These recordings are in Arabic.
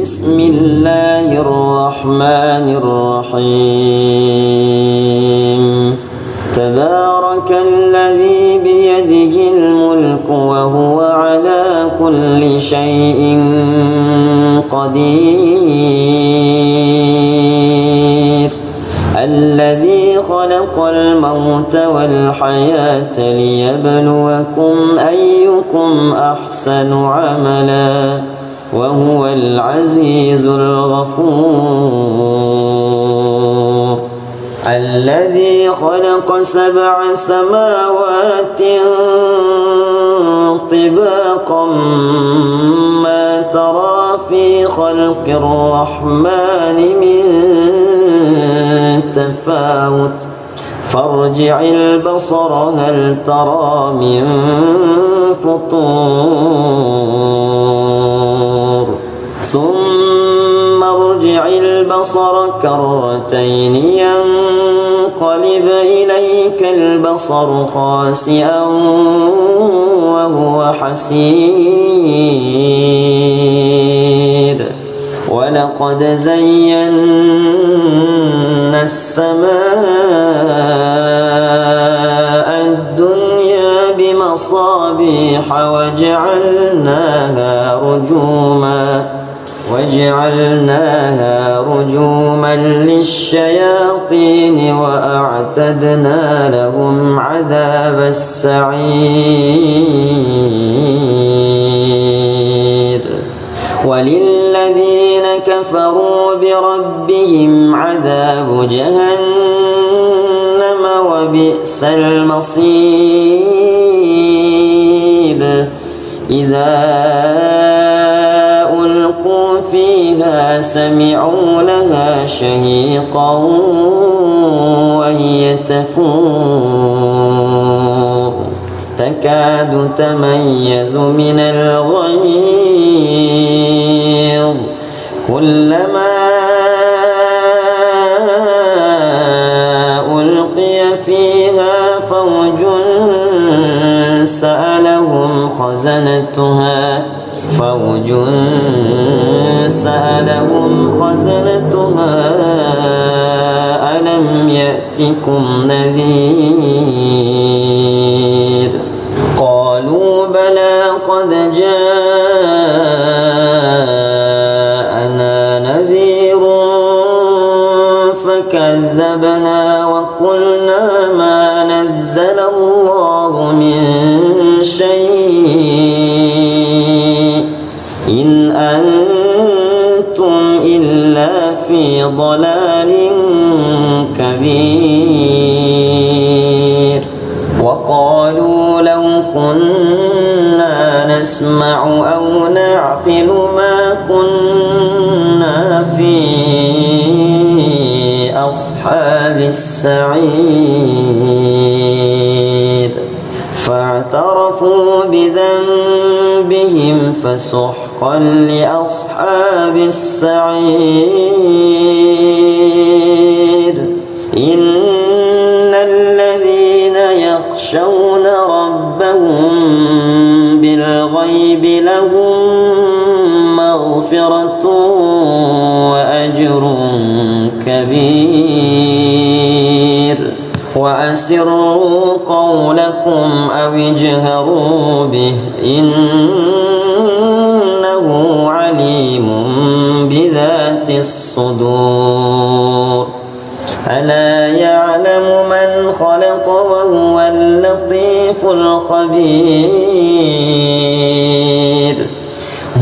بسم الله الرحمن الرحيم تبارك الذي بيده الملك وهو على كل شيء قدير الذي خلق الموت والحياة ليبلوكم أيكم أحسن عملا وهو العزيز الغفور الذي خلق 7 سماوات طباقا ما ترى في خلق الرحمن من تفاوت فارجع البصر هل ترى من فطور ثم ارجع البصر كرتين ينقلب إليك البصر خاسئا وهو حسير ولقد زينا السماء الدنيا بمصابيح وجعلناها رجوما للشياطين وأعتدنا لهم عذاب السعير وللذين كفروا بربهم عذاب جهنم وبئس المصير إذا ألقوا فيها سمعوا لها شهيقا وهي تفور تكاد تميز من الغيظ كلما ألقي فيها فوج سألهم خزنتها ألم يأتكم نذير قالوا بلى قد جاءنا نذير فكذبنا وقلنا ما نزل الله من شيء إن أنتم إلا في ضلال كبير وقالوا لو كنا نسمع أو نعقل ما كنا في أصحاب السعير فاعترفوا بذنبهم فسحقا لأصحاب السعير إن الذين يخشون ربهم بالغيب لهم مغفرة وأجر كبير وأسروا قولكم أو اجهروا به إنه عليم بذات الصدور ألا يعلم من خلق وهو اللطيف الخبير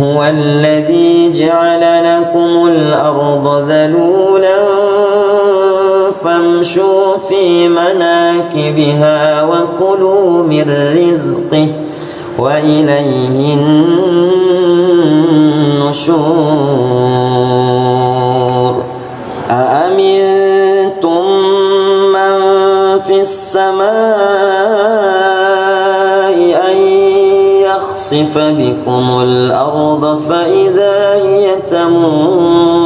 هو الذي جعل لكم الأرض ذلولا فامشوا في مناكبها وكلوا من رزقه وإليه النشور أأمنتم من في السماء أن يخسف بكم الأرض فإذا هي تمور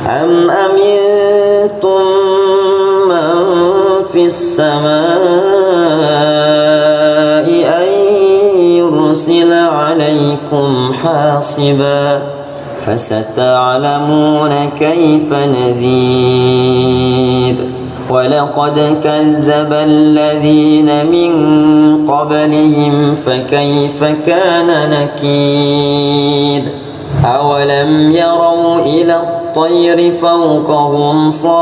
أم أمنتم من في السماء أن يرسل عليكم حاصبا حاصبا فستعلمون كيف نذير ولقد كذب الذين من قبلهم فكيف كان نكير أولم يروا إلى الطير فوقهم صافات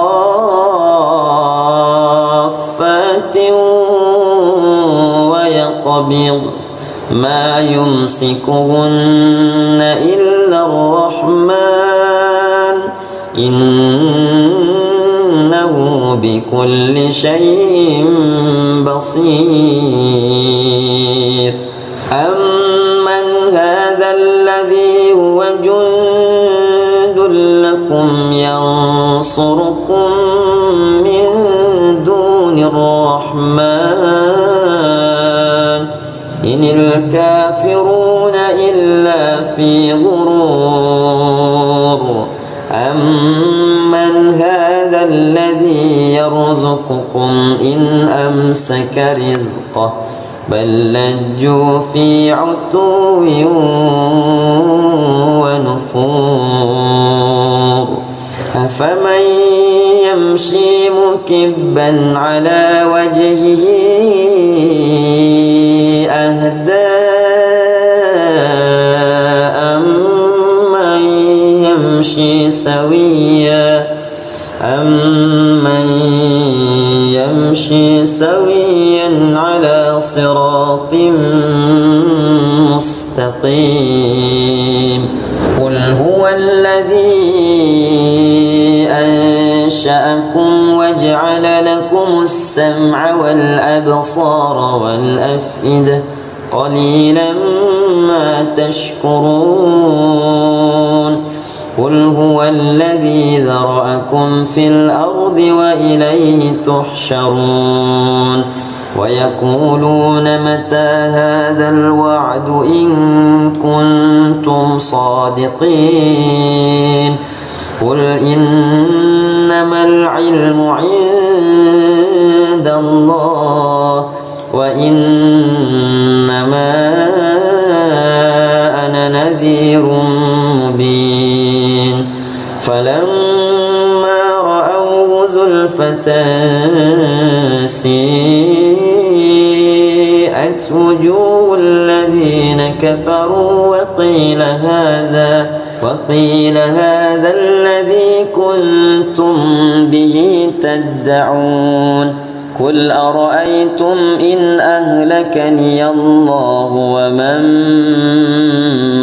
ويقبض ما يمسكهن إلا الرحمن إنه بكل شيء بصير أمن هذا الذي هو جند لكم ينصركم من دون الرحمن إن الكافرون إلا في غرور أمن هذا الذي يرزقكم إن أمسك رزقه بل لجوا في عتو ونفور أفمن يمشي مكبا على وجهه أهدى أمن يمشي سويا على صراط مستقيم قل هو الذي أنشأكم وجعل لكم السمع والأبصار والأفئدة قليلا ما تشكرون قل هو الذي ذرأكم في الأرض وإليه تحشرون ويقولون متى هذا الوعد إن كنتم صادقين قل إنما العلم عند الله وإنما أنا نذير مبين فلما رأوه زلفة سيئت وجوه الذين كفروا وقيل هذا الذي كنتم به تدعون قل أرأيتم إن أهلكني الله ومن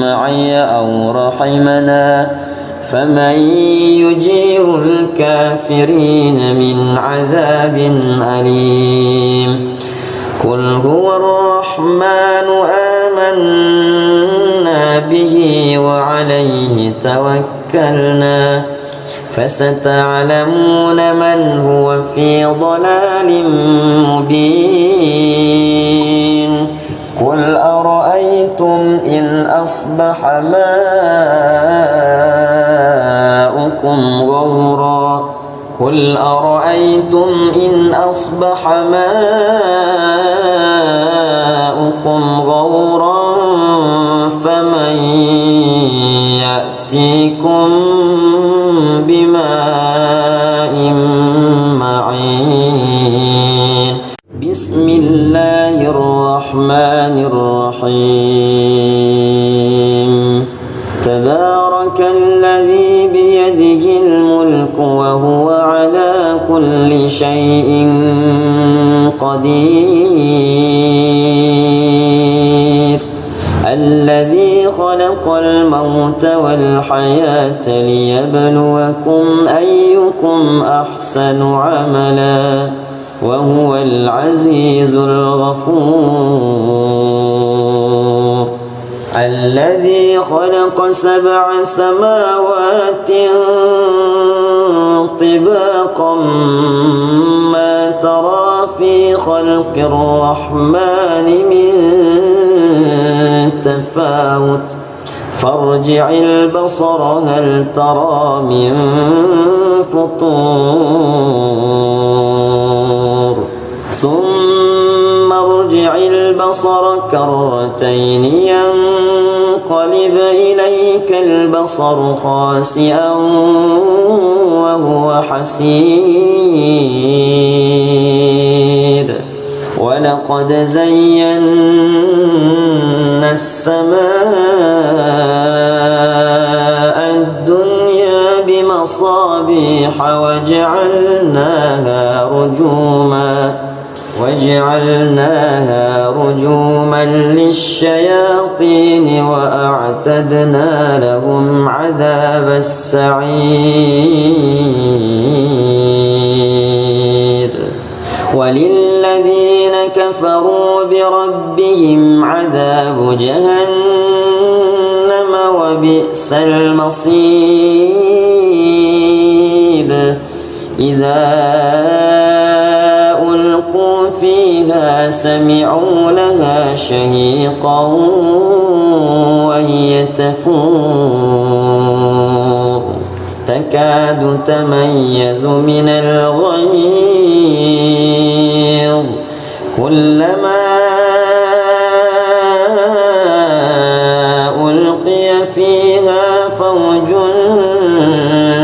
معي أو رحمنا فمن يجير الكافرين من عذاب أليم قل هو الرحمن آمنا به وعليه توكلنا فستعلمون من هو في ضلال مبين قل أرأيتم إن أصبح ماؤكم غورا فمن يأتيكم بماء معين بسم الله الرحمن الرحيم تبارك الذي بيده الملك وهو على كل شيء قدير الذي خلق الموت والحياة ليبلوكم أيكم أحسن عملا وهو العزيز الغفور الذي خلق 7 سماوات طباقا ما ترى في خلق الرحمن من تفاوت فارجع البصر هل ترى من فطور ثم ارجع البصر كرتين ينقلب إليك البصر خاسئا وهو حسير ولقد زينا السماء الدنيا بمصابيح وجعلناها رجوما للشياطين وأعتدنا لهم عذاب السعير وللذين كفروا بربهم عذاب جهنم وبئس المصير إذا ألقوا فيها سمعوا لها شهيقا وهي تفور تكاد تميز من الغيظ كلما ألقي فيها فوج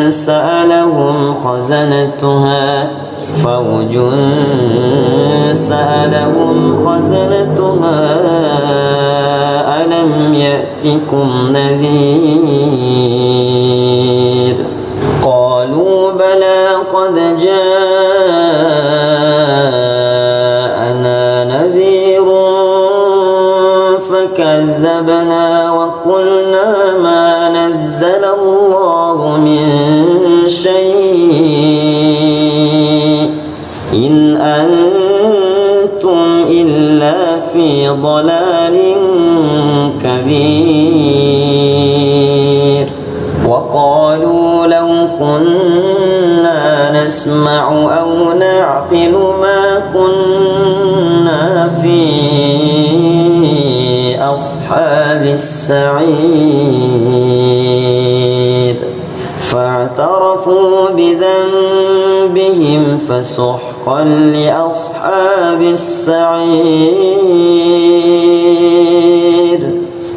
سألهم خزنتها ألم يأتكم نذير قالوا بلى قد جاءنا نذير فكذبنا وقلنا ما نزل الله من شيء إن أنتم إلا في ضلال كبير وقالوا لو كنا نسمع أو نعقل ما كنا في أصحاب السعير فاعترفوا بذنبهم فسحقا لأصحاب السعير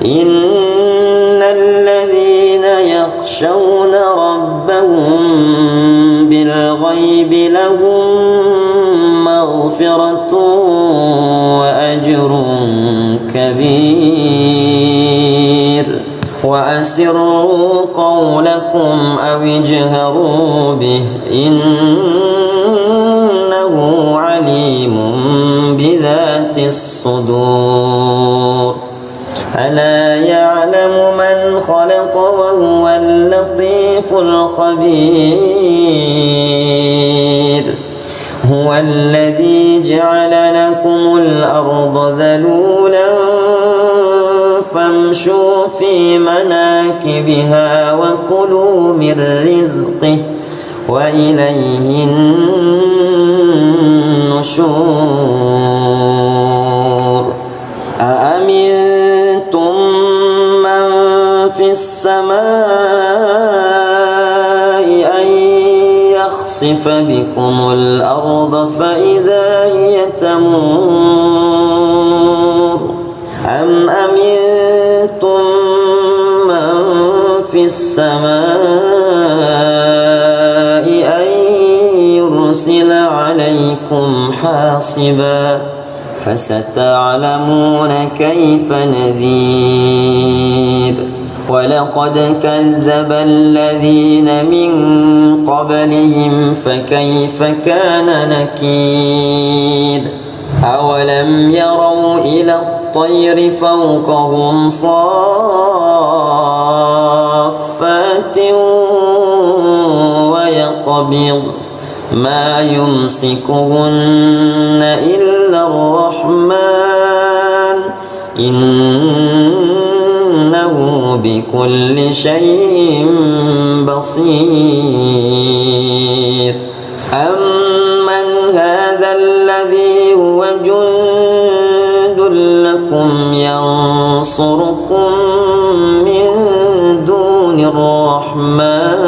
إن الذين يخشون ربهم بالغيب لهم مغفرة وأجر كبير وأسروا قولكم أو اجهروا به إنه عليم بذات الصدور ألا يعلم من خلق وهو اللطيف الخبير هو الذي جعل لكم الأرض ذلولا فامشوا في مناكبها وكلوا من رزقه وإليه النشور أأمنتم من في السماء أن يخسف بكم الأرض فإذا هي تمور أم أمنتم من في السماء أن يرسل عليكم حاصبا فستعلمون كيف نذير ولقد كذب الذين من قبلهم فكيف كان نكير أولم يروا إلى الطير فوقهم صافات ويقبض ما يمسكهن إلا الرحمن إنه بكل شيء بصير أمن هذا الذي هو جند لكم ينصركم من دون الرحمن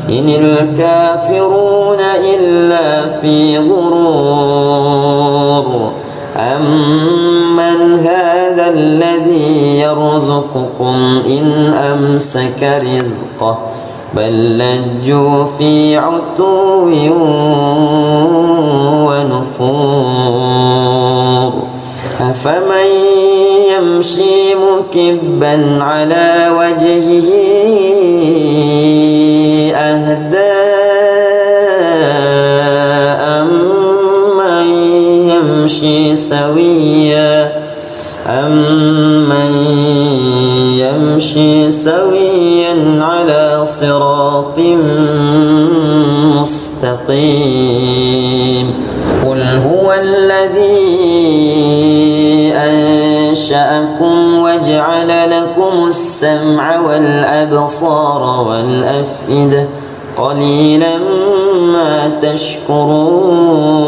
إن الكافرون إلا في غرور أمن هذا هذا الذي يرزقكم إن أمسك رزقه بل لجوا في عتو ونفور أفمن يمشي مكبا على وجهه أهدى أمن يمشي سويا على صراط مستقيم قل هو الذي أنشأكم وجعل لكم السمع والأبصار والأفئدة قليلا ما تشكرون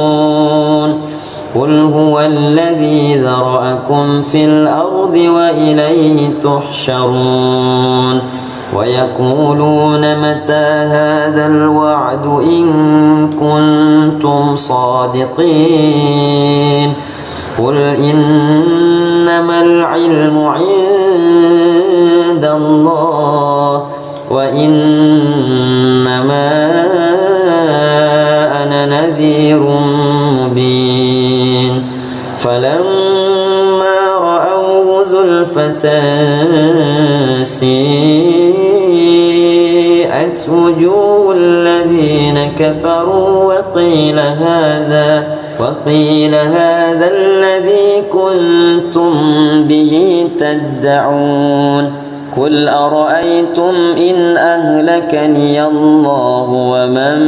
قل هو الذي ذرأكم في الأرض وإليه تحشرون ويقولون متى هذا الوعد إن كنتم صادقين قل إنما العلم عند الله وإنما أنا نذير مبين فلما رأوه زلفة سيئت وجوه الذين كفروا وقيل هذا الذي كنتم به تدعون قل أرأيتم إن أهلكني الله ومن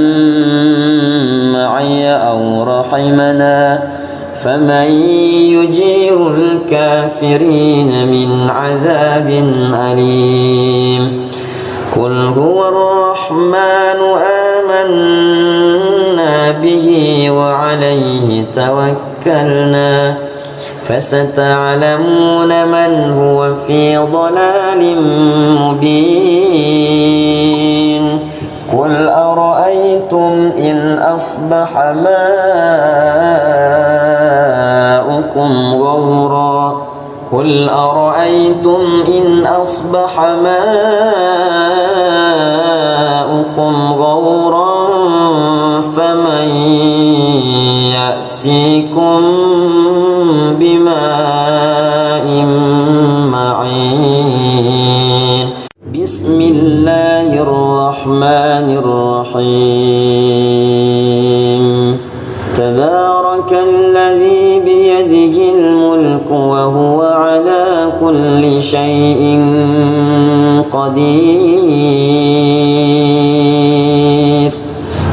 معي أو رحمنا فمن يجير الكافرين من عذاب أليم قل هو الرحمن آمنا به وعليه توكلنا فستعلمون من هو في ضلال مبين قل أرأيتم إن أصبح ماؤكم غورا فمن يأتيكم بماء معين بسم الله الرحمن الرحيم تبارك الذي بيده الملك وهو على كل شيء قدير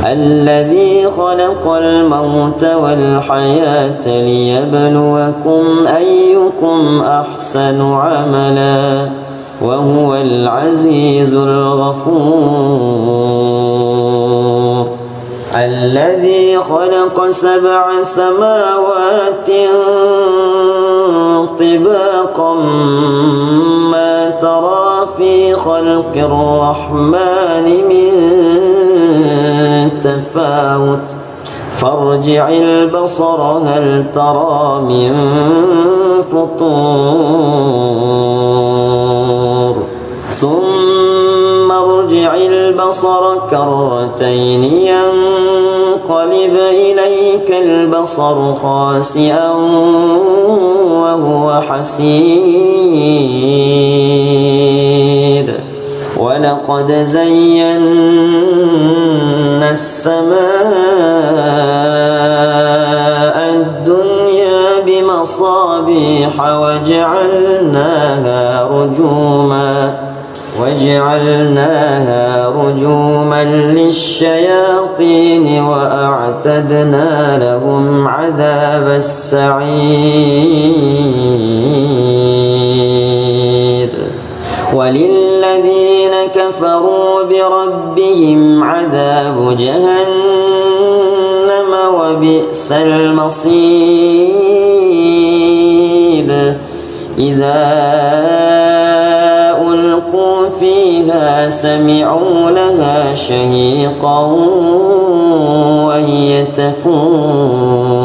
الذي خلق الموت والحياة ليبلوكم أيكم أحسن عملا وهو العزيز الغفور الذي خلق 7 سماوات طباقا ما ترى في خلق الرحمن من تفاوت فارجع البصر هل ترى من فطور ثم ارجع البصر كرتين ينقلب إليك البصر خاسئا وهو حسير ولقد زينا السماء الدنيا بمصابيح وجعلناها رجوما للشياطين وأعتدنا لهم عذاب السعير وللذين كفروا بربهم عذاب جهنم وبئس المصير إذا ألقوا فيها سمعوا لها شهيقا وهي تفور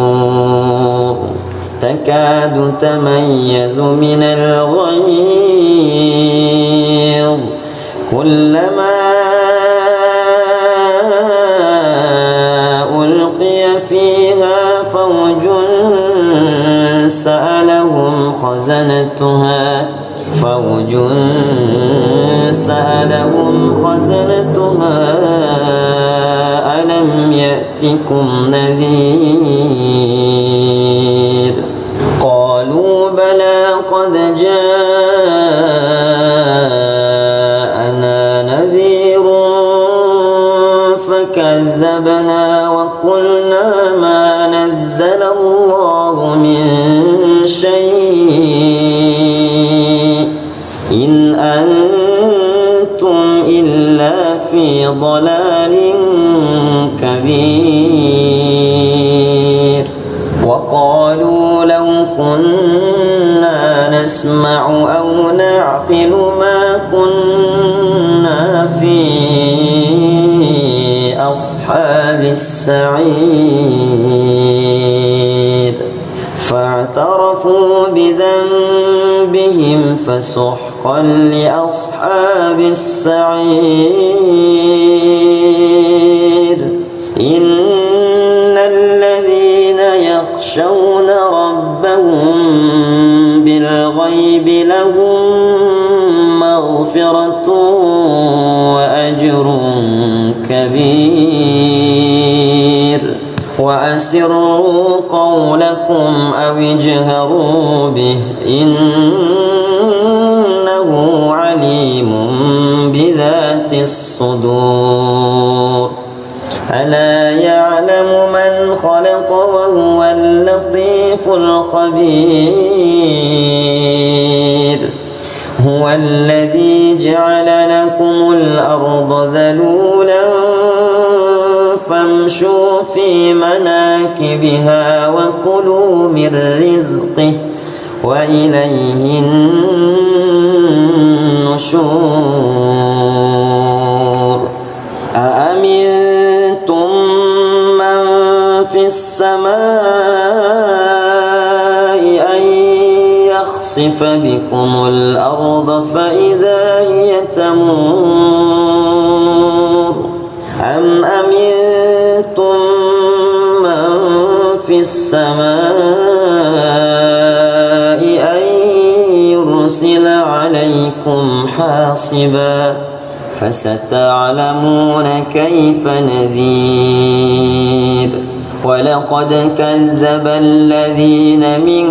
تكاد تميز من الغيظ كلما ألقي فيها فوج سألهم خزنتها ألم يأتكم نذير قالوا بلى قد جاءنا نذير فكذبنا وقلنا ما نزل الله من شيء إن أنتم إلا في ضلال كبير وقالوا لو كنا نسمع أو نعقل ما كنا في أصحاب السعير فاعترفوا بذنبهم فسحقا لأصحاب السعير إن الذين يخشون ربهم بالغيب لهم مغفرة وأجر كبير وأسروا قولكم أو اجهروا به إنه عليم بذات الصدور ألا يعلم من خلق وهو اللطيف الخبير هو الذي جعل لكم الأرض ذلولا فامشوا في مناكبها وكلوا من رزقه وإليه النشور أأمنتم من في السماء أن يخسف بكم الأرض فإذا هي تمور أم أمنتم من في السماء أن يرسل عليكم حاصبا فستعلمون كيف نذير ولقد كذب الذين من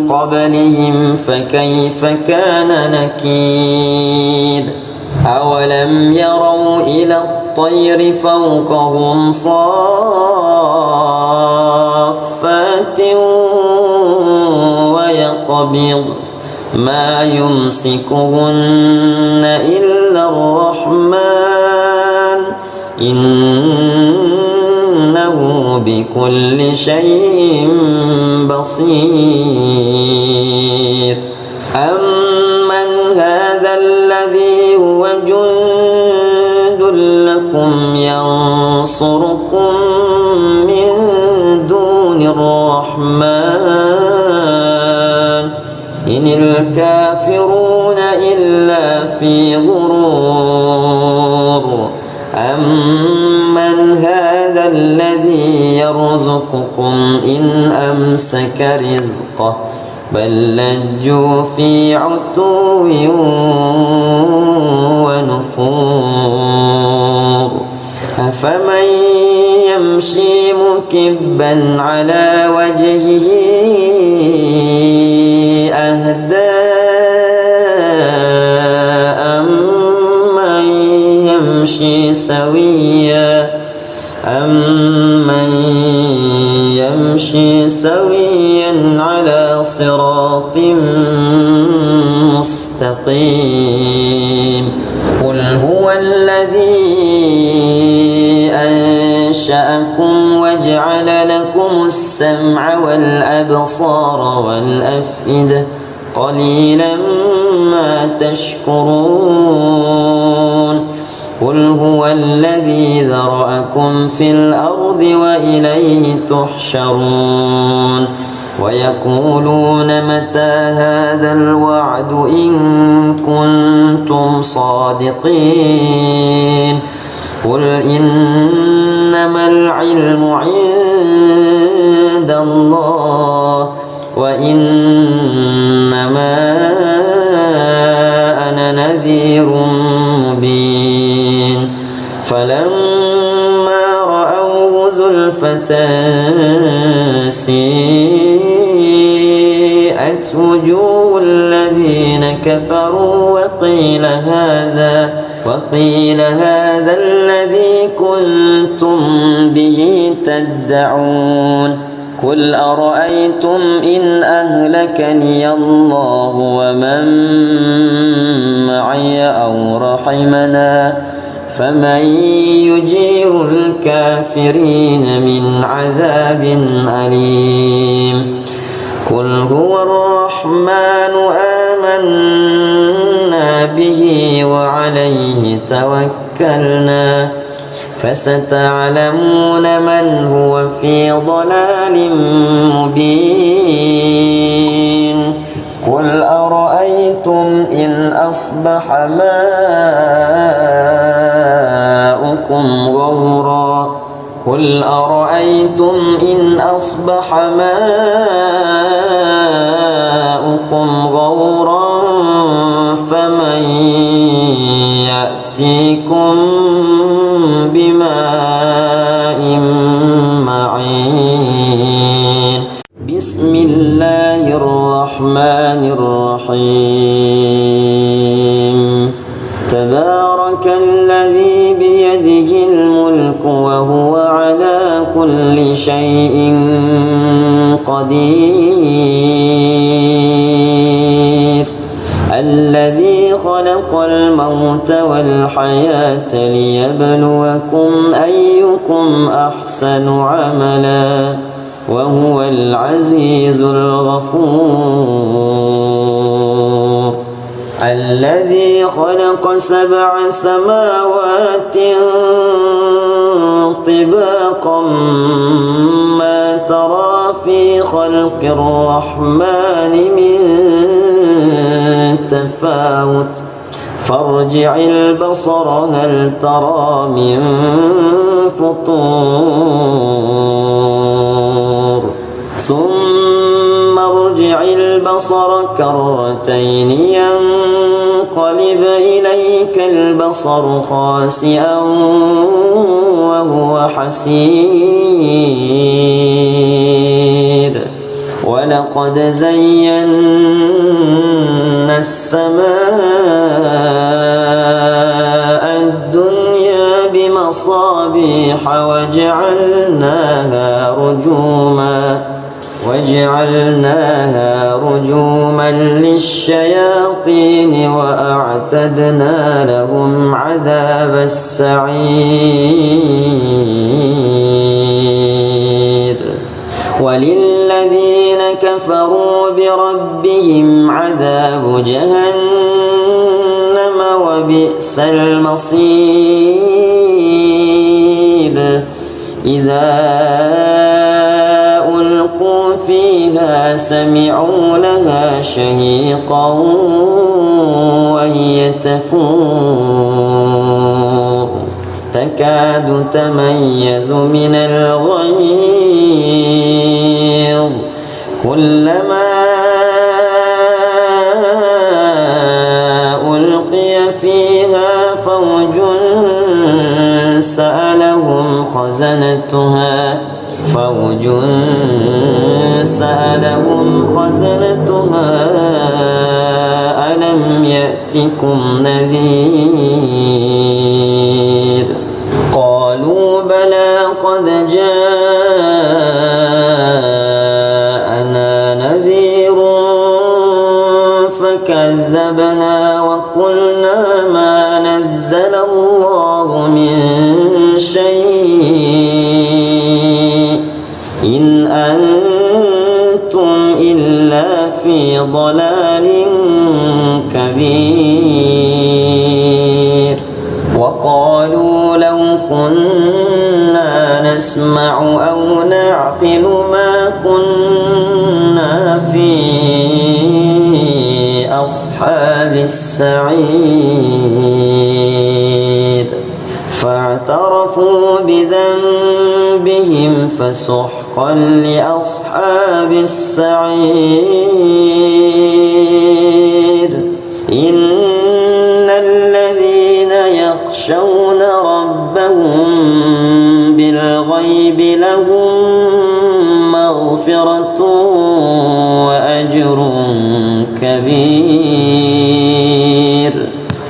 قبلهم فكيف كان نكير أولم يروا إلى الطير فوقهم صافات ويقبض ما يمسكهن إلا الرحمن إنه بكل شيء بصير أمن هذا الذي هو جند لكم ينصركم من دون الرحمن إن الكافرون إلا في غرور أمن هذا الذي يرزقكم إن أمسك رزقه بل لجوا في عتو ونفور أفمن يمشي مكبا على وجهه أهدى أمن يمشي سويا على صراط مستقيم قل هو الذي أنشأكم وجعل لكم السمع والأبصار والأفئدة قليلا ما تشكرون قل هو الذي ذرأكم في الأرض وإليه تحشرون ويقولون متى هذا الوعد إن كنتم صادقين قل إنما العلم عند الله وإنما أنا نذير مبين فلما رأوه زلفة سيئت وجوه الذين كفروا وقيل هذا الذي كنتم به تدعون قل أرأيتم إن أهلكني الله ومن معي أو رحمنا فمن يجير الكافرين من عذاب أليم قل هو الرحمن آمنا به وعليه توكلنا فستعلمون من هو في ضلال مبين قل أرأيتم إن أصبح ماؤكم غورا فمن يأتيكم بماء معين بسم الله الرحمن الرحيم تبارك الذي بيده الملك وهو على كل شيء قدير الذي خلق الموت والحياة ليبلوكم أيكم أحسن عملا وهو العزيز الغفور الذي خلق 7 سماوات طباقا ما ترى في خلق الرحمن من تفاوت فارجع البصر هل ترى من فطور ثم ارجع البصر كرتين ينقلب إليك البصر خاسئا وهو حسير ولقد زينا السماء الدنيا بمصابيح وجعلناها رجوما للشياطين وأعتدنا لهم عذاب السعير وللذين كفروا بربهم عذاب جهنم وبئس المصير إذا ألقوا فيها سمعوا لها شهيقا وهي تفور تكاد تميز من الغيظ كلما ألقي فيها فوج سألهم خزنتها ألم يأتكم نذير قالوا بلى قد جاءنا نذير فكذبنا وقلنا ما نزل الله من شيء إن أنتم إلا في ضلال كبير وقالوا لو كنا نسمع أو نعقل ما كنا في أصحاب السعير فاعترفوا بذنبهم فسحقا لأصحاب السعير إن الذين يخشون ربهم بالغيب لهم مغفرة وأجر كبير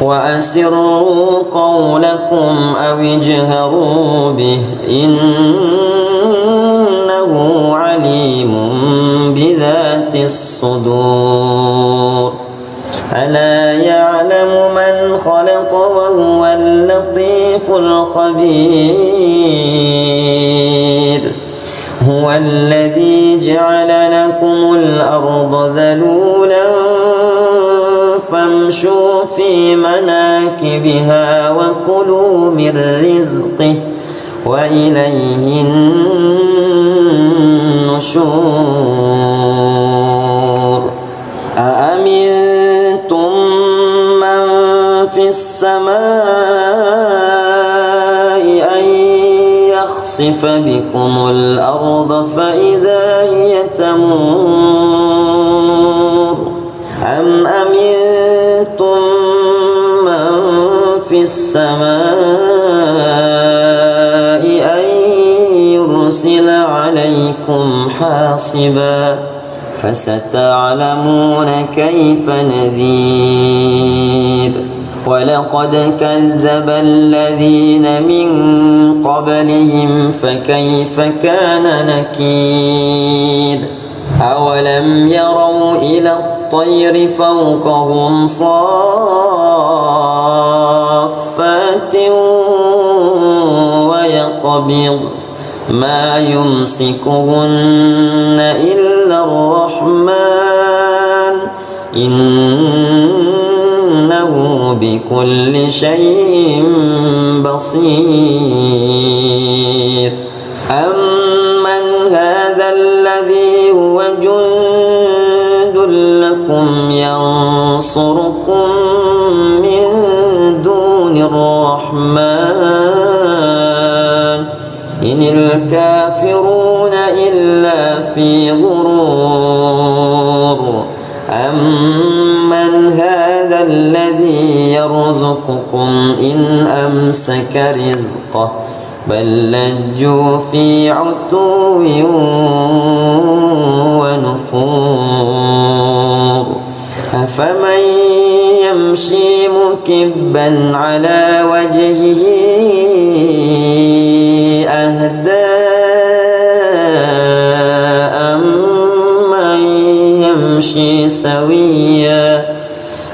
وأسروا قولكم أو اجهروا به إنه عليم بذات الصدور ألا يعلم من خلق وهو اللطيف الخبير هو الذي جعل لكم الأرض ذلولا فامشوا في مناكبها وكلوا من رزقه وإليه النشور أأمنتم من في السماء أن يخسف بكم الأرض فإذا هي تمور أم أمنتم من في السماء أن يرسل عليكم حاصبا فستعلمون كيف نذير ولقد كذب الذين من قبلهم فكيف كان نكير أولم يروا إلى الطير فوقهم صافات ويقبض ما يمسكهن إلا الرحمن إنه بكل شيء بصير أمن هذا الذي هو جند لكم ينصركم من دون الرحمن إن الكافرون إلا في غرور أمن هذا الذي يرزقكم إن أمسك رزقه بل لجوا في عتو ونفور أفمن يمشي مكبا على وجهه أهدى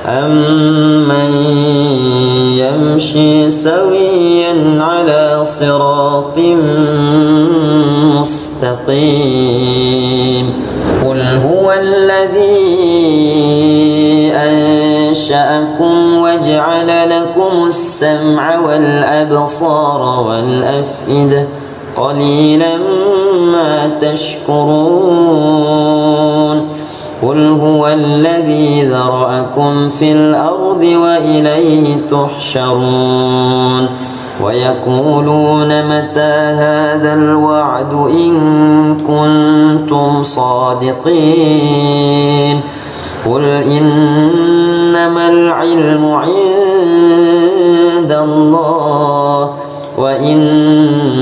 أمن يمشي سويا على صراط مستقيم قل هو الذي أنشأكم وجعل لكم السمع والأبصار والأفئدة قليلا ما تشكرون قل هو الذي ذرأكم في الأرض وإليه تحشرون ويقولون متى هذا الوعد إن كنتم صادقين قل إنما العلم عند الله وإنما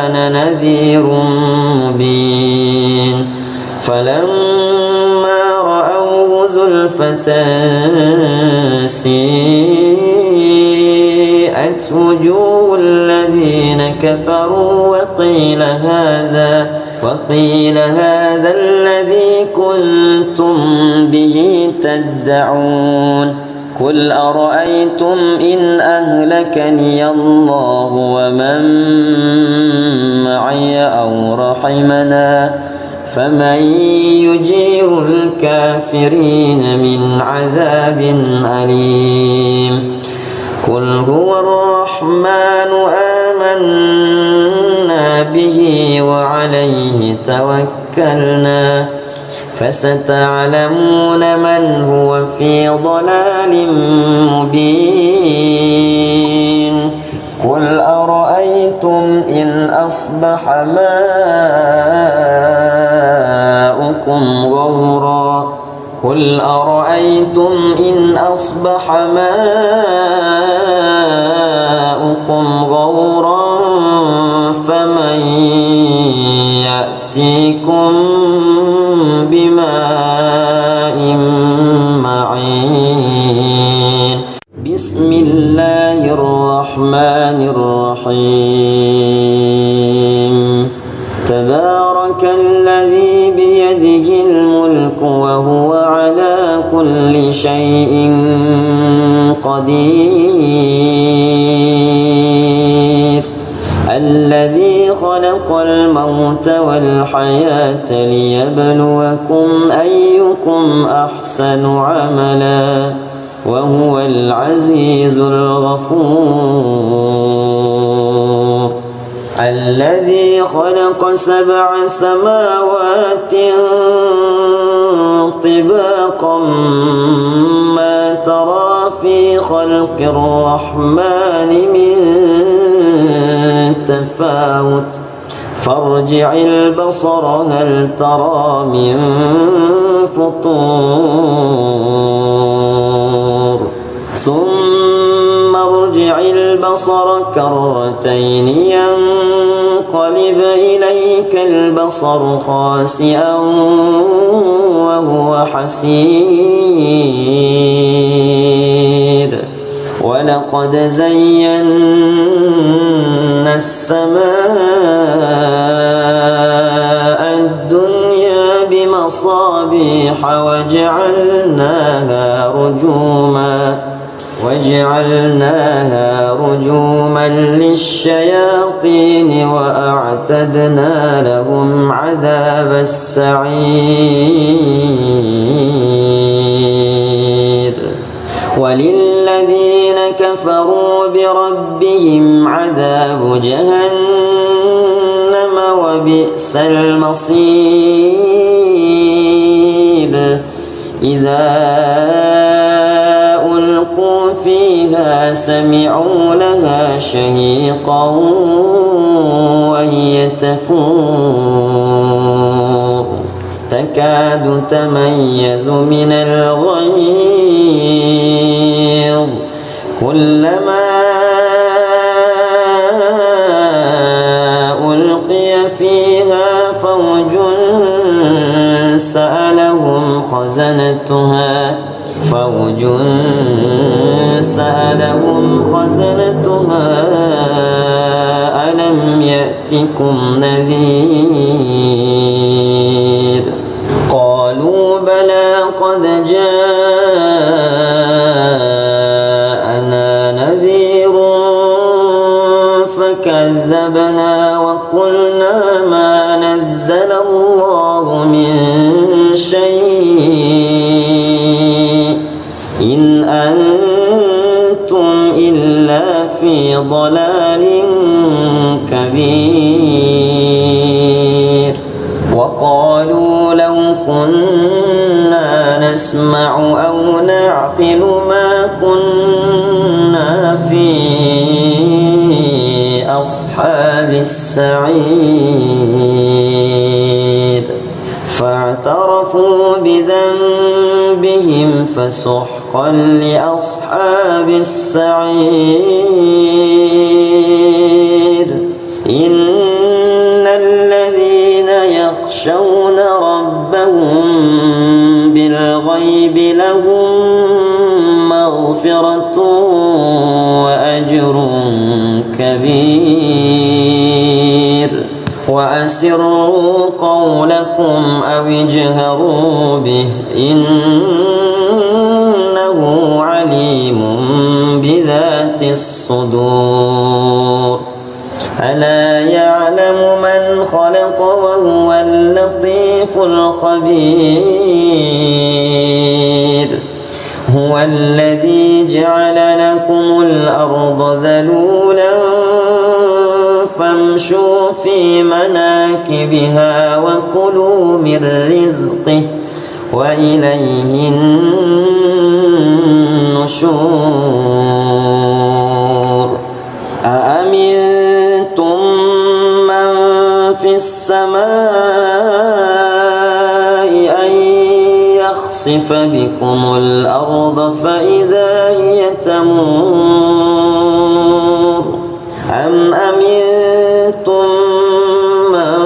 أنا نذير مبين فلما رأوه زلفة سيئت وجوه الذين كفروا وقيل هذا الذي كنتم به تدعون قل أرأيتم إن أهلكني الله ومن معي أو رحمنا فمن يجير الكافرين من عذاب أليم قل هو الرحمن آمنا به وعليه توكلنا فستعلمون من هو في ضلال مبين قل أرأيتم إن أصبح ماؤكم غورا قل أرأيتم إن أصبح ماؤكم غورا فمن يأتيكم بماء معين بسم الله الرحمن الرحيم تبارك الذي بيده الملك وهو على كل شيء قدير الذي خلق الموت والحياة ليبلوكم أيكم أحسن عملا وهو العزيز الغفور الذي خلق 7 سماوات طباقا ما ترى في خلق الرحمن من تفاوت فارجع البصر هل ترى من فطور ثم ارجع البصر كرتين ينقلب إليك البصر خاسئا وهو حسير ولقد زينا السماء الدنيا بمصابيح وجعلناها رجوما للشياطين وأعتدنا لهم عذاب السعير وللذين كفروا بربهم عذاب جهنم وبئس المصير إذا ألقوا فيها سمعوا لها شهيقا وهي تفور تكاد تميز من الغيظ كلما ألقي فيها فوج سألهم خزنتها ألم يأتكم نذير قالوا بلى قد جاءنا نذير فكذبنا وقلنا ما نزل الله من شيء إن أنتم إلا في ضلال كبير وقالوا لو كنا نسمع أو نعقل ما كنا في أصحاب السعير فاعترفوا بذنبهم فسحقا لأصحاب السعير إن الذين يخشون ربهم بالغيب لهم مغفرة وأجر كبير وأسروا قولكم أو اجهروا به إنه عليم بذات الصدور ألا يعلم من خلق وهو اللطيف الخبير هو الذي جعل لكم الأرض ذلولا فامشوا في مناكبها وكلوا من رزقه وإليه النشور أأمنتم من في السماء أن يخسف بكم الأرض فإذا هي تمور أم أمنتم من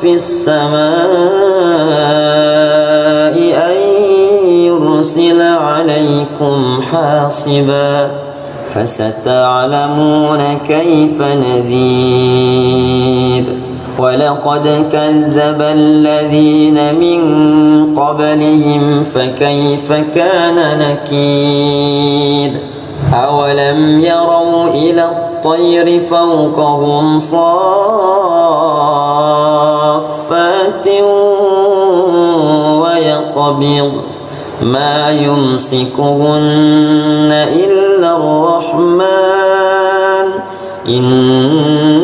في السماء أن يرسل عليكم حاصبا فستعلمون كيف نذير ولقد كذب الذين من قبلهم فكيف كان نكير أولم يروا إلى الطير فوقهم صافات ويقبض ما يمسكهن إلا الرحمن إنه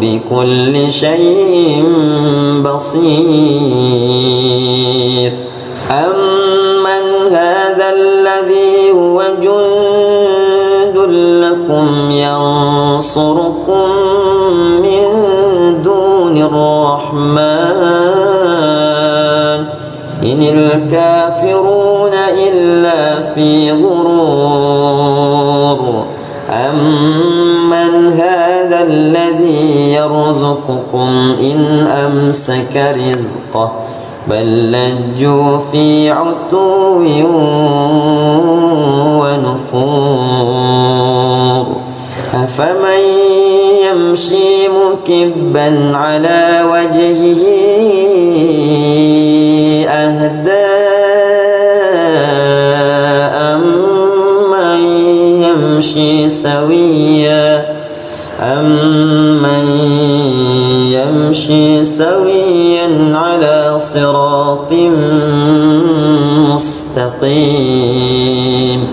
بكل شيء بصير أمن هذا الذي هو جند لكم ينصركم من دون الرحمن إن الكافرون إلا في غرور أمن هذا الذي يرزقكم إن أمسك رزقه بل لجوا في عتو ونفور أفمن يمشي مكبا على وجهه أهدى أمن يمشي سويا على صراط مستقيم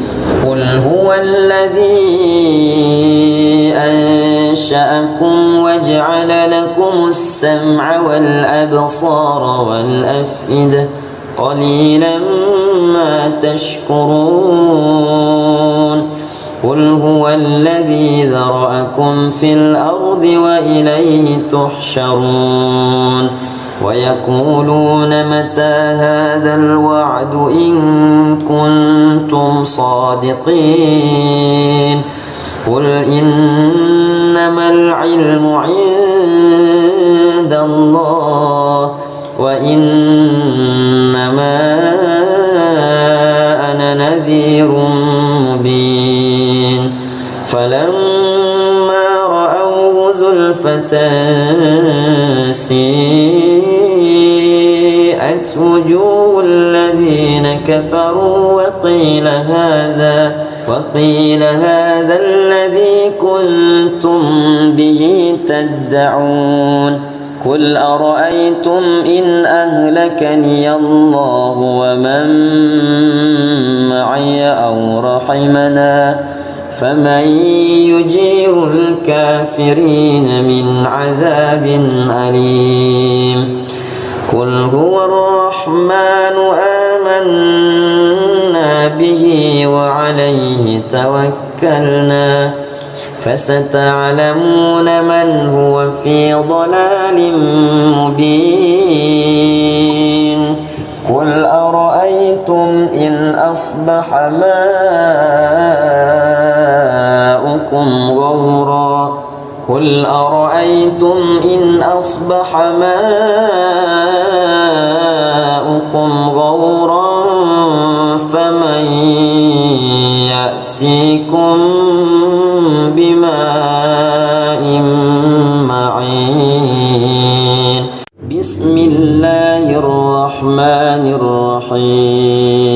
قل هو الذي أنشأكم وجعل لكم السمع والأبصار والأفئدة قليلا ما تشكرون قل هو الذي ذرأكم في الأرض وإليه تحشرون ويقولون متى هذا الوعد إن كنتم صادقين قل إنما العلم عند الله وإنما أنا نذير مبين فلما رأوه زلفة سيئت وجوه الذين كفروا وقيل هذا الذي كنتم به تدعون قل أرأيتم إن أهلكني الله ومن معي أو رحمنا فمن يجير الكافرين من عذاب أليم قل هو الرحمن آمنا به وعليه توكلنا فستعلمون من هو في ضلال مبين قل أرأيتم إن أصبح ماؤكم غورا قل أرأيتم إن أصبح ماؤكم غورا فمن يأتيكم بماء معين بسم الله الرحمن الرحيم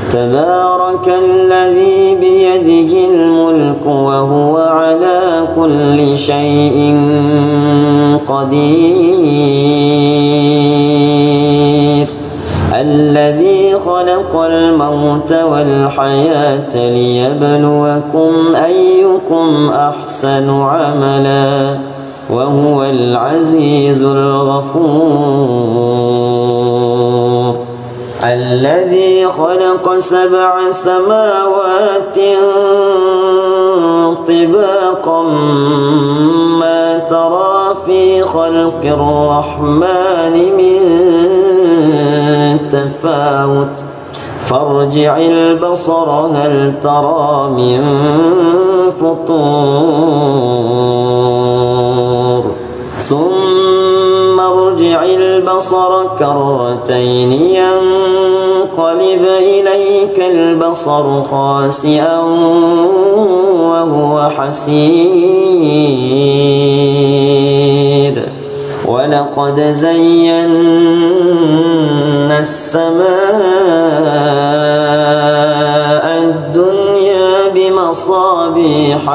تبارك الذي بيده الملك وهو على كل شيء قدير الذي خلق الموت والحياة ليبلوكم أيكم أحسن عملا وهو العزيز الغفور الذي خلق 7 سماوات طباقا ما ترى في خلق الرحمن من تفاوت فارجع البصر هل ترى من فطور ثم ارجع البصر كرتين ينقلب إليك البصر خاسئا وهو حسير ولقد زينا السماء الدنيا بمصابيح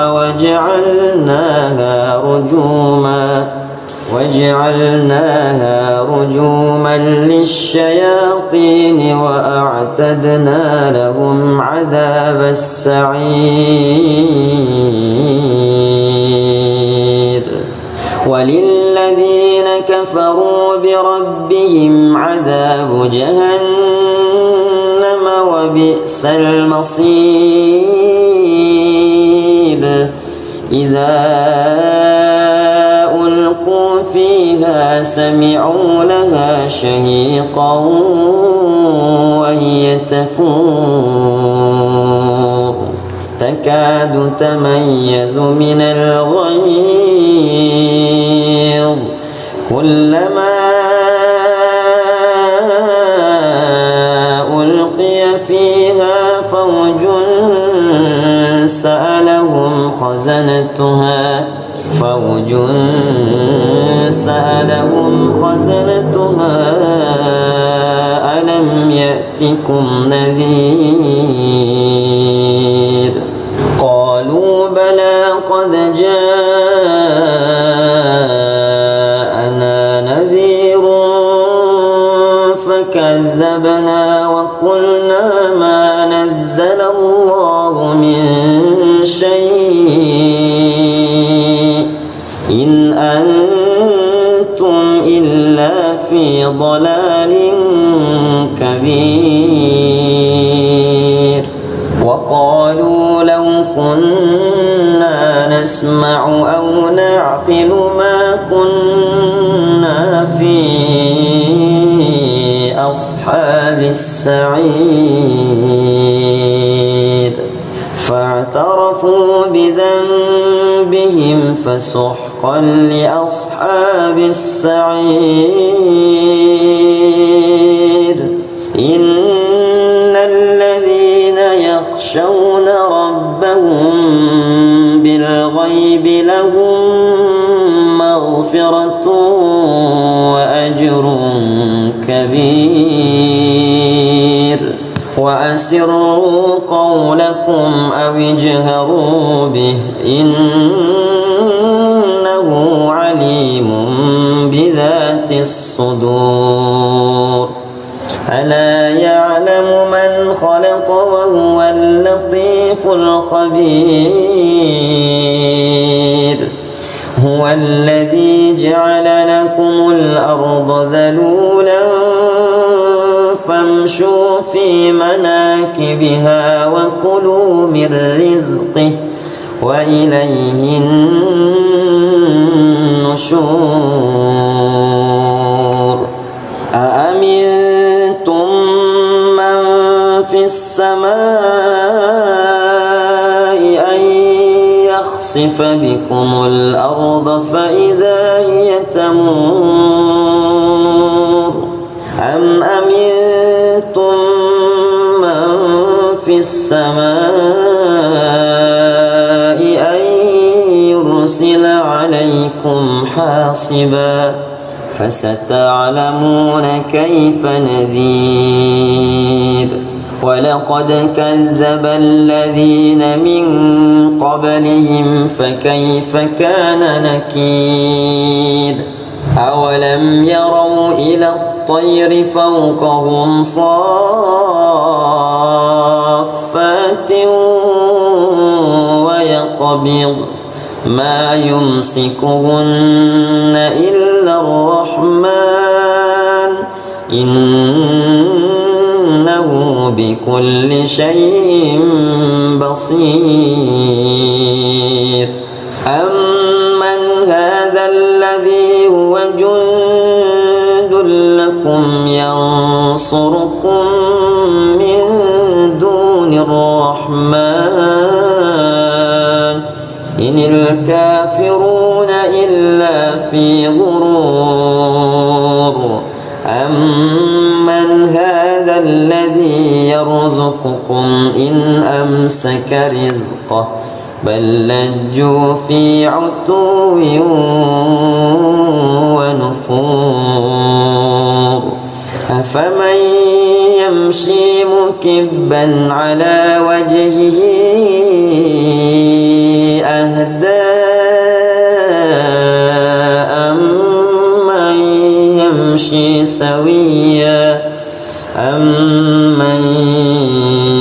وجعلناها رجوما للشياطين وأعتدنا لهم عذاب السعير وللذين كفروا بربهم عذاب جهنم وبئس المصير إذا ألقوا فيها سمعوا لها شهيقا وهي تفور تكاد تميز من الغيظ كلما ألقي فيها فوج سألهم خزنتها ألم يأتكم نذير قالوا بلى قد جاءنا نذير فكذبنا وقلنا ما نزل الله من شيء إن أنتم إلا في ضلال كبير وقالوا لو كنا نسمع أو نعقل ما كنا في أصحاب السعير فاعترفوا بذنبهم فسحقا لأصحاب السعير إن الذين يخشون ربهم بالغيب لهم مغفرة وأجر كبير وأسروا قولكم أو اجهروا به إنه عليم بذات الصدور ألا يعلم من خلق وهو اللطيف الخبير هو الذي جعل لكم الأرض ذلولا فامشوا في مناكبها وكلوا من رزقه وإليه النشور أأمنتم من في السماء أن يخسف بكم الأرض فإذا هي تمور أم أمنتم من في السماء أن يرسل عليكم حاصبا فستعلمون كيف نذير ولقد كذب الذين من قبلهم فكيف كان نكير أولم يروا إلى الطير فوقهم صافات ويقبض ما يمسكهن إلا الرحمن إنه بكل شيء بصير أمن هذا الذي هو جند لكم ينصركم من دون الرحمن إن الكافرون إلا في غرور أمن هذا الذي يرزقكم إن أمسك رزقه بل لجوا في عتو ونفور أفمن يمشي مكبا على وجهه أهدى أمن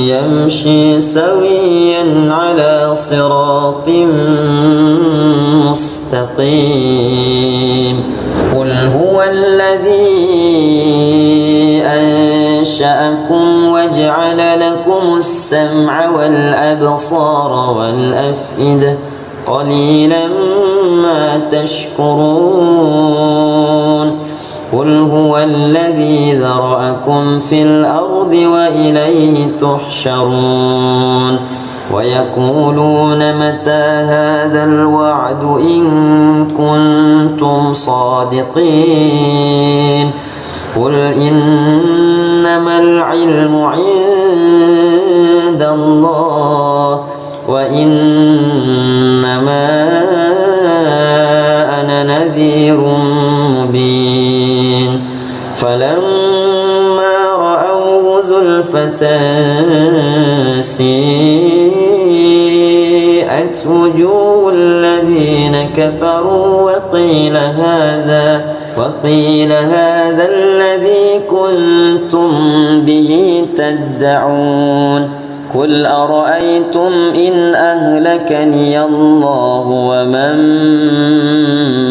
يمشي سويا على صراط مستقيم قل هو الذي أنشأكم وجعل لكم السمع والأبصار والأفئدة قليلا ما تشكرون قل هو الذي ذرأكم في الأرض وإليه تحشرون ويقولون متى هذا الوعد إن كنتم صادقين قل إنما العلم عند الله وإنما أنا نذير مبين فلما رأوه زلفة سيئت وجوه الذين كفروا وقيل هذا الذي كنتم به تدعون قل أرأيتم إن أهلكني الله ومن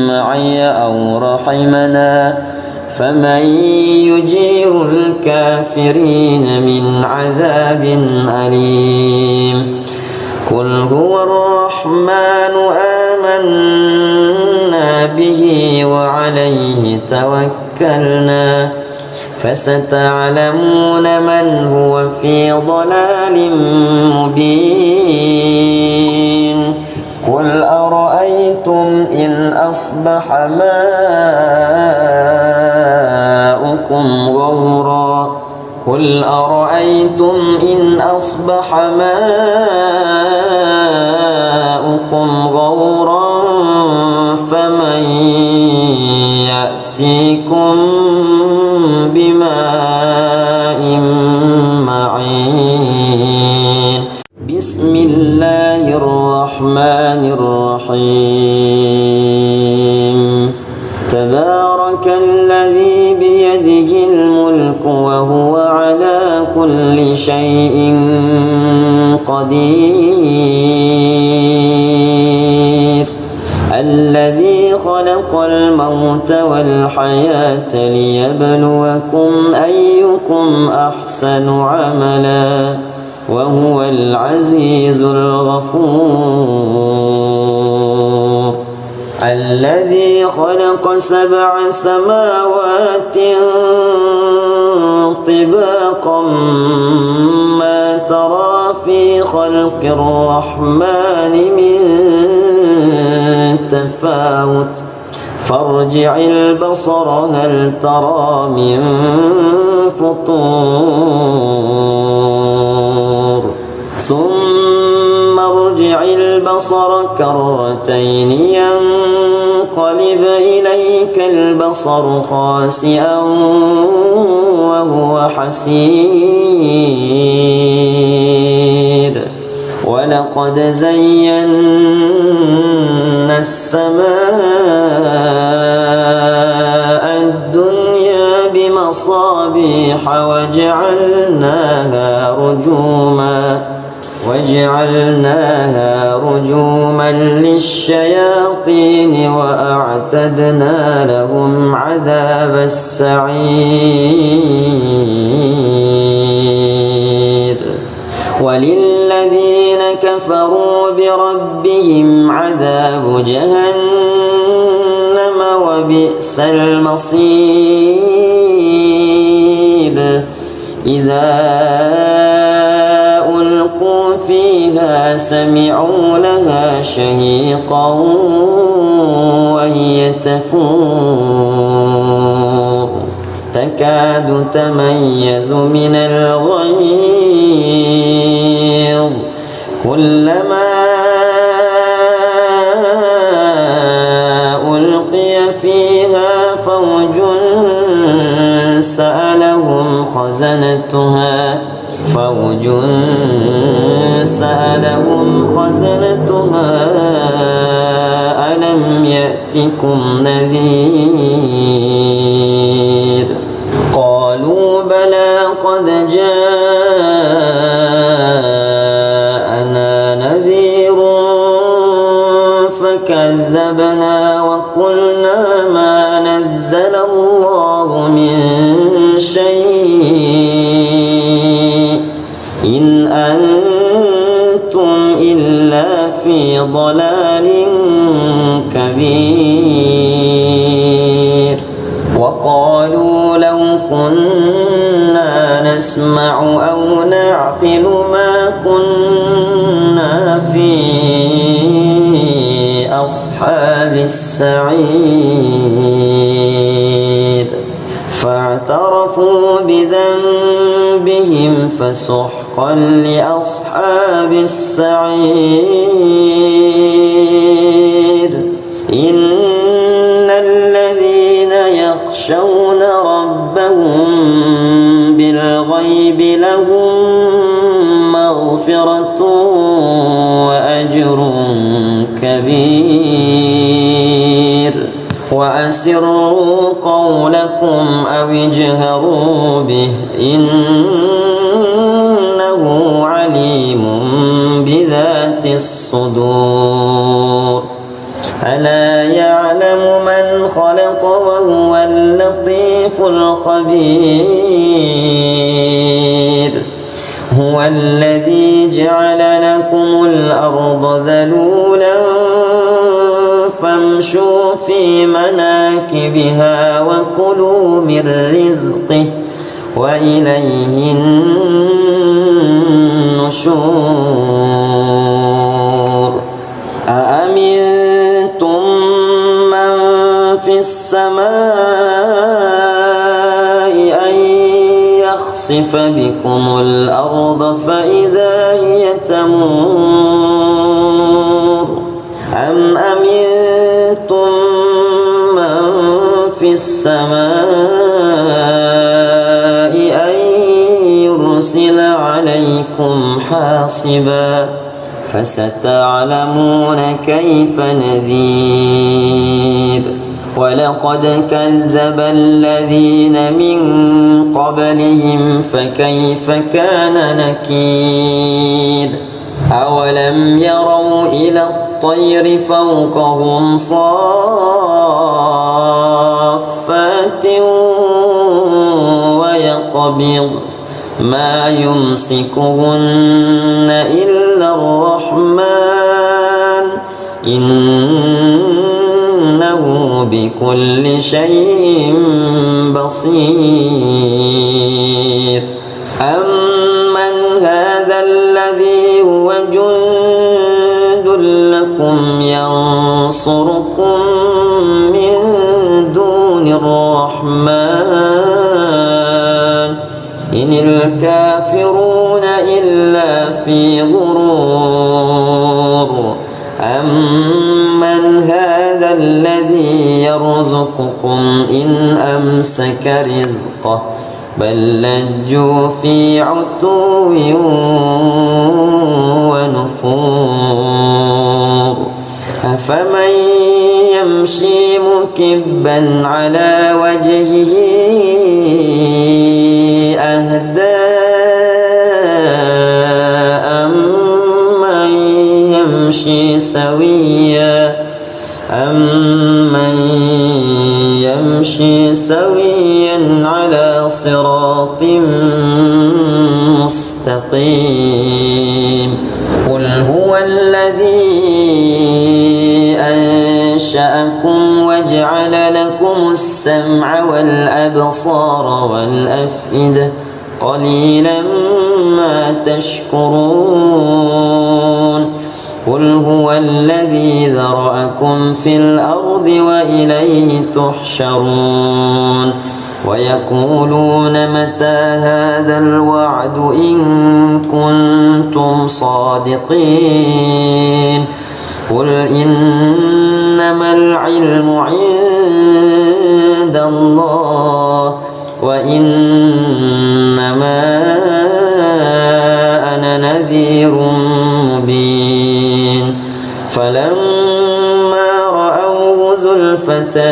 معي أو رحمنا فمن يجير الكافرين من عذاب أليم قل هو الرحمن آمنا به وعليه توكلنا فستعلمون من هو في ضلال مبين قل أرأيتم إن أصبح ماؤكم غورا فمن يأتيكم بماء معين بسم الله الرحمن الرحيم تبارك الذي بيده الملك وهو على كل شيء قدير الذي خلق الموت والحياة ليبلوكم أيكم أحسن عملا وهو العزيز الغفور الذي خلق 7 سماوات طباقا ما ترى في خلق الرحمن من تفاوت فارجع البصر هل ترى من فطور ثم ارجع البصر كرتين ينقلب إليك البصر خاسئا وهو حسير ولقد زينا السماء الدنيا بمصابيح المصابيح وجعلناها رجوما للشياطين وأعتدنا لهم عذاب السعير وللذين كفروا بربهم عذاب جهنم وبئس المصير إذا ألقوا فيها سمعوا لها شهيقا وهي تفور تكاد تميز من الغيظ كلما ألقي فيها فوج سألهم خزنتها ألم يأتكم نذير قالوا بلى قد جاءنا نذير فكذبنا وقلنا ما نزل الله من شيء إن أنتم إلا في ضلال كبير وقالوا لو كنا نسمع أو نعقل ما كنا في أصحاب السعير فاعترفوا بذنبهم فسحقا لأصحاب السعير إن الذين يخشون ربهم بالغيب لهم مغفرة وأجر كبير وأسروا قولكم أو اجهروا به إنه عليم بذات الصدور ألا يعلم من خلق وهو اللطيف الخبير هو الذي جعل لكم الأرض ذلولا فامشوا في مناكبها وكلوا من رزقه وإليه النشور أأمنتم من في السماء أن يخسف بكم الأرض فإذا هي تمور أم أمنتم من في السماء أن يرسل عليكم حاصبا فستعلمون كيف نذير ولقد كذب الذين من قبلهم فكيف كان نكير أولم يروا إلى الطير فوقهم صافات ويقبض ما يمسكهن إلا الرحمن إنه بكل شيء بصير أمن هذا الذي هو جند لكم ينصركم من دون الرحمن إن الكافرون إلا في غرور أمن هذا الذي يرزقكم إن أمسك رزقه بل لجوا في عتو ونفور أفمن يمشي مكبا على وجهه أهدى أمن يمشي سويا على صراط مستقيم قل هو الذي أنشأكم وجعل لكم السمع والأبصار والأفئدة قليلا ما تشكرون قل هو الذي ذرأكم في الأرض وإليه تحشرون ويقولون متى هذا الوعد إن كنتم صادقين قل إنما العلم عند الله وإنما أنا نذير مبين فلما رأوه زلفة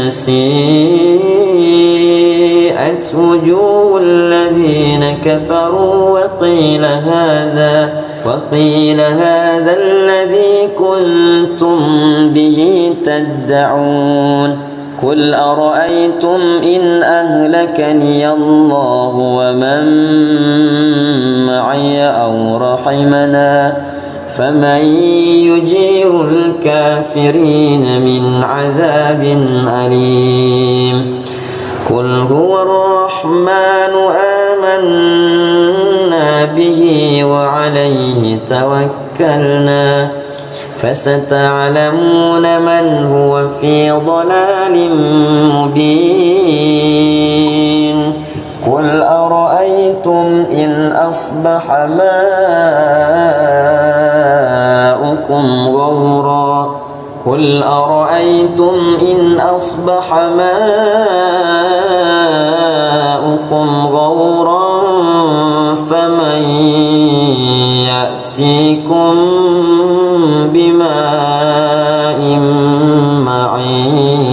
سيئت وجوه الذين كفروا وقيل هذا الذي كنتم به تدعون قل أرأيتم إن أهلكني الله ومن معي أو رحمنا فمن يجير الكافرين من عذاب أليم قل هو الرحمن آمنا به وعليه توكلنا فستعلمون من هو في ضلال مبين قل أرأيتم إن أصبح ماؤكم غورا فمن يأتيكم بماء معين